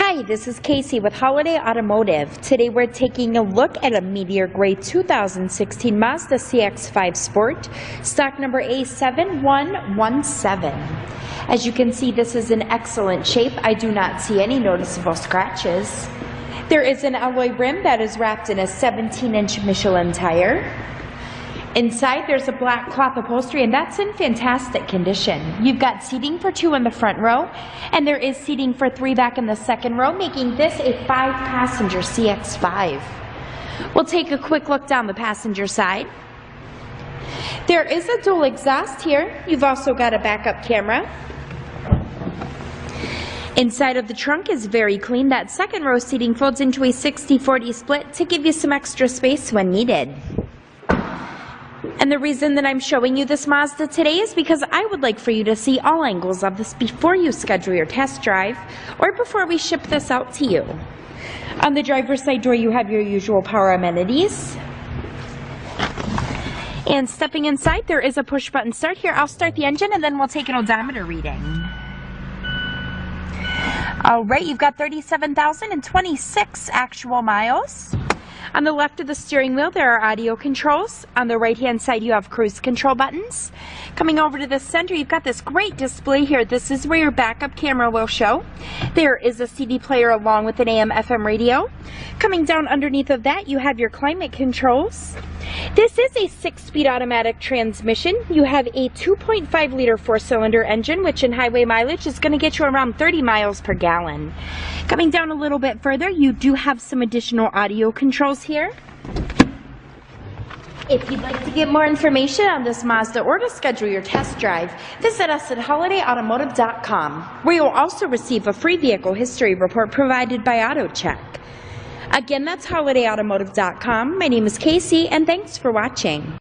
Hi, this is Casey with Holiday Automotive. Today we're taking a look at a Meteor Gray 2016 Mazda CX-5 Sport, stock number A7117. As you can see, this is in excellent shape. I do not see any noticeable scratches. There is an alloy rim that is wrapped in a 17-inch Michelin tire. Inside there's a black cloth upholstery, and that's in fantastic condition. You've got seating for 2 in the front row, and there is seating for 3 back in the second row, making this a 5-passenger CX-5. We'll take a quick look down the passenger side. There is a dual exhaust here. You've also got a backup camera. Inside of the trunk is very clean. That second row seating folds into a 60-40 split to give you some extra space when needed. And the reason that I'm showing you this Mazda today is because I would like for you to see all angles of this before you schedule your test drive or before we ship this out to you. On the driver's side door, you have your usual power amenities. And stepping inside, there is a push button start here. I'll start the engine and then we'll take an odometer reading. All right, you've got 37,026 actual miles. On the left of the steering wheel, there are audio controls. On the right-hand side, you have cruise control buttons. Coming over to the center, you've got this great display here. This is where your backup camera will show. There is a CD player along with an AM/FM radio. Coming down underneath of that, you have your climate controls. This is a 6-speed automatic transmission. You have a 2.5-liter 4-cylinder engine, which in highway mileage is going to get you around 30 miles per gallon. Coming down a little bit further, you do have some additional audio controls here. If you'd like to get more information on this Mazda or to schedule your test drive, visit us at holidayautomotive.com, where you'll also receive a free vehicle history report provided by AutoCheck. Again, that's holidayautomotive.com. My name is Casey, and thanks for watching.